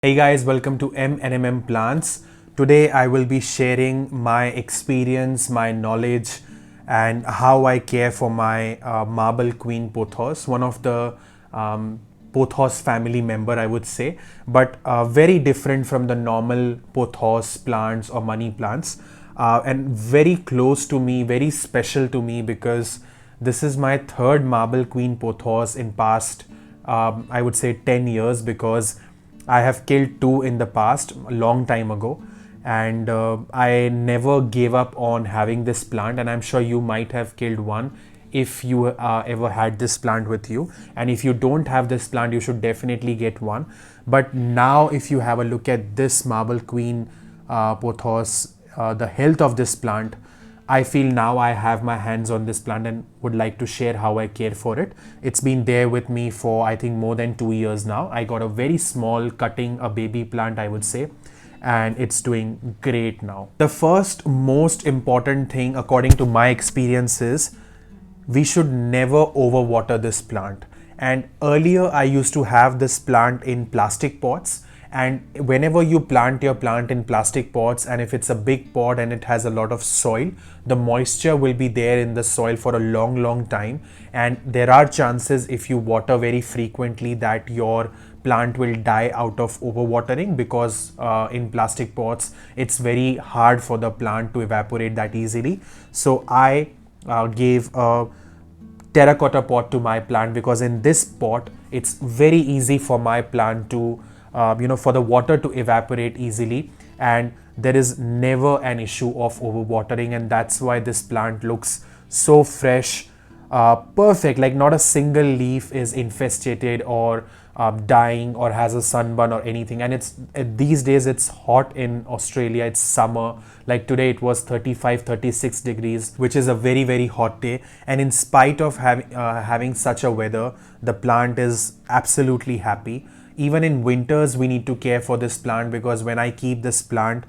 Hey guys, welcome to M Plants. Today I will be sharing my experience, my knowledge, and how I care for my Marble Queen Pothos, one of the Pothos family member, I would say, but very different from the normal Pothos plants or money plants, and very close to me, very special to me because this is my third Marble Queen Pothos in past, I would say 10 years because I have killed two in the past, a long time ago, and I never gave up on having this plant. And I'm sure you might have killed one if you ever had this plant with you. And if you don't have this plant, you should definitely get one. But now, if you have a look at this Marble Queen Pothos, the health of this plant, I feel now I have my hands on this plant and would like to share how I care for it. It's been there with me for I think more than 2 years now. I got a very small cutting, a baby plant, I would say, and it's doing great now. The first most important thing according to my experience is we should never overwater this plant. And earlier I used to have this plant in plastic pots, and whenever you plant your plant in plastic pots, and if it's a big pot and it has a lot of soil, the moisture will be there in the soil for a long time, and there are chances if you water very frequently that your plant will die out of overwatering because in plastic pots it's very hard for the plant to evaporate that easily. So I gave a terracotta pot to my plant because in this pot it's very easy for my plant to for the water to evaporate easily, and there is never an issue of overwatering, and that's why this plant looks so fresh, perfect, like not a single leaf is infested or dying or has a sunburn or anything. And it's these days it's hot in Australia, it's summer, like today it was 35-36 degrees, which is a very hot day, and in spite of having such a weather, the plant is absolutely happy. Even in winters we need to care for this plant because when I keep this plant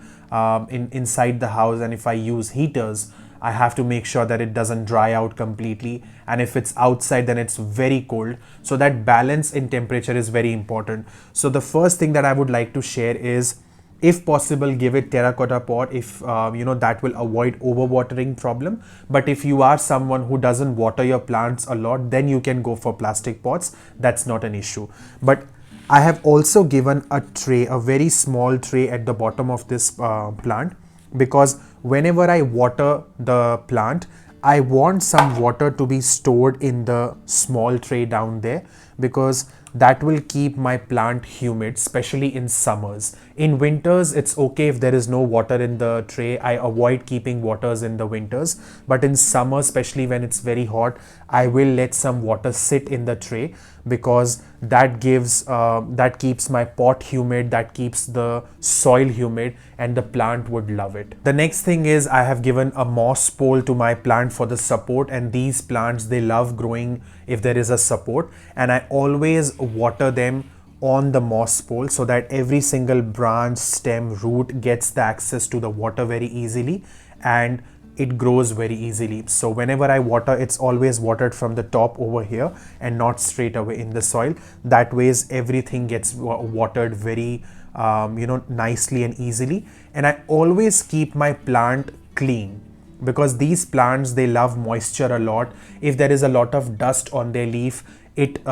inside the house, and if I use heaters, I have to make sure that it doesn't dry out completely, and if it's outside then it's very cold. So that balance in temperature is very important. So the first thing that I would like to share is, if possible, give it terracotta pot if that will avoid overwatering problem. But if you are someone who doesn't water your plants a lot, then you can go for plastic pots. That's not an issue. But I have also given a tray, a very small tray at the bottom of this plant, because whenever I water the plant, I want some water to be stored in the small tray down there, because that will keep my plant humid, especially in summers. In winters, it's okay if there is no water in the tray. I avoid keeping waters in the winters, but in summer, especially when it's very hot, I will let some water sit in the tray, because that keeps my pot humid, that keeps the soil humid, and the plant would love it. The next thing is, I have given a moss pole to my plant for the support, and these plants, they love growing if there is a support, and I always water them on the moss pole so that every single branch, stem, root gets the access to the water very easily, and it grows very easily. So whenever I water, it's always watered from the top over here and not straight away in the soil. That ways everything gets watered very nicely and easily. And I always keep my plant clean, because these plants, they love moisture a lot. If there is a lot of dust on their leaf, it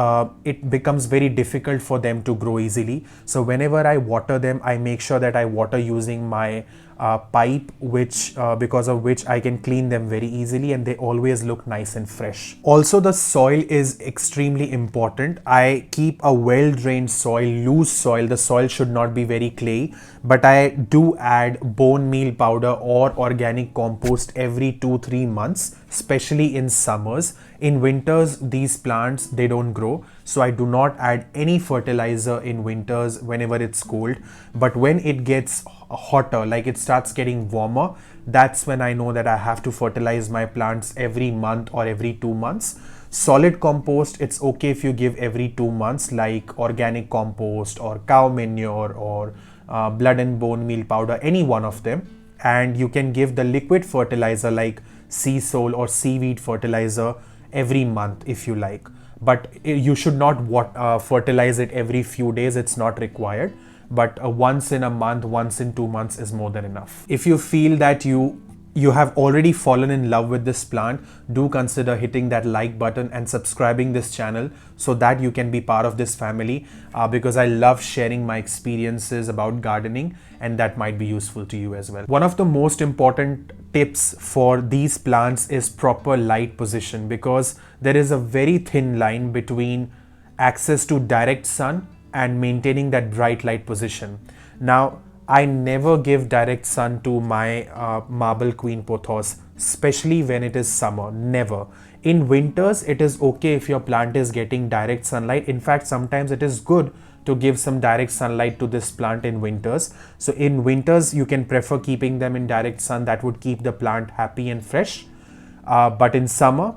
becomes very difficult for them to grow easily. So whenever I water them, I make sure that I water using my pipe, which because of which I can clean them very easily, and they always look nice and fresh. Also, the soil is extremely important. I keep a well-drained soil, loose soil. The soil should not be very clayey, but I do add bone meal powder or organic compost every 2-3 months, especially in summers. In winters, these plants, they don't grow, so I do not add any fertilizer in winters whenever it's cold. But when it gets hotter, like it starts getting warmer, that's when I know that I have to fertilize my plants every month or every 2 months. Solid compost, it's okay if you give every 2 months, like organic compost or cow manure or blood and bone meal powder, any one of them. And you can give the liquid fertilizer like sea salt or seaweed fertilizer every month if you like, but you should not fertilize it every few days. It's not required. but once in a month, once in 2 months is more than enough. If you feel that you have already fallen in love with this plant, do consider hitting that like button and subscribing this channel so that you can be part of this family, because I love sharing my experiences about gardening, and that might be useful to you as well. One of the most important tips for these plants is proper light position, because there is a very thin line between access to direct sun and maintaining that bright light position. Now, I never give direct sun to my Marble Queen Pothos, especially when it is summer. Never. In winters, it is okay if your plant is getting direct sunlight. In fact, sometimes it is good to give some direct sunlight to this plant in winters. So in winters, you can prefer keeping them in direct sun. That would keep the plant happy and fresh. But in summer,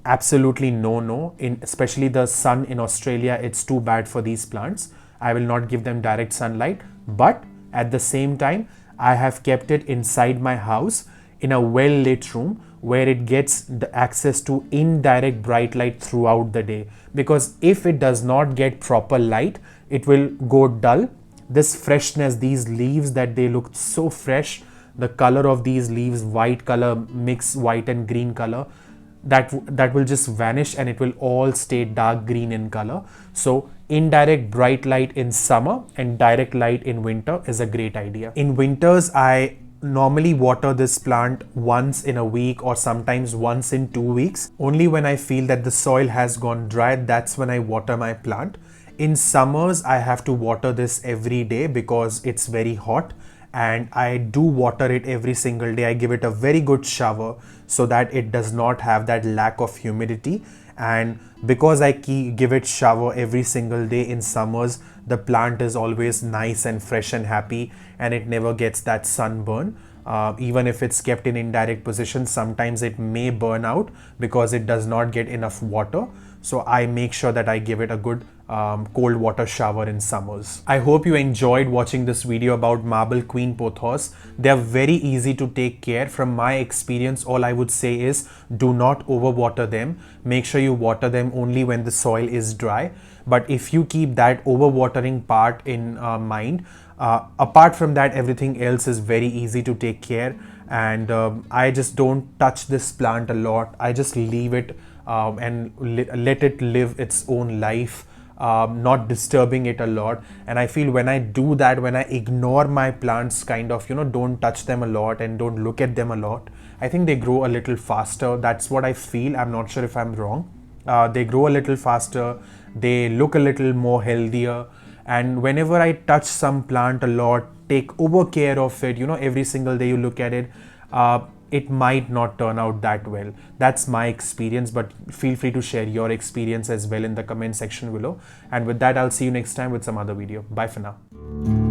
absolutely no. Especially the sun in Australia, it's too bad for these plants. I will not give them direct sunlight, but at the same time, I have kept it inside my house in a well-lit room where it gets the access to indirect bright light throughout the day. Because if it does not get proper light, it will go dull. This freshness, these leaves that they look so fresh, the color of these leaves, white color, mix white and green color, that will just vanish and it will all stay dark green in color. So indirect bright light in summer and direct light in winter is a great idea. In winters, I normally water this plant once in a week or sometimes once in 2 weeks. Only when I feel that the soil has gone dry, that's when I water my plant. In summers, I have to water this every day because it's very hot, and I do water it every single day. I give it a very good shower so that it does not have that lack of humidity. And because I give it shower every single day in summers, the plant is always nice and fresh and happy, and it never gets that sunburn. Even if it's kept in indirect position, sometimes it may burn out because it does not get enough water. So I make sure that I give it a good cold water shower in summers. I hope you enjoyed watching this video about Marble Queen Pothos. They are very easy to take care. From my experience, all I would say is do not overwater them. Make sure you water them only when the soil is dry. But if you keep that overwatering part in mind, apart from that, everything else is very easy to take care. And I just don't touch this plant a lot. I just leave it and let it live its own life, not disturbing it a lot. And I feel when I do that, when I ignore my plants, kind of, don't touch them a lot and don't look at them a lot, I think they grow a little faster. That's what I feel. I'm not sure if I'm wrong. They grow a little faster. They look a little more healthier. And whenever I touch some plant a lot, take over care of it, every single day you look at it, it might not turn out that well. That's my experience, but feel free to share your experience as well in the comment section below. And with that, I'll see you next time with some other video. Bye for now.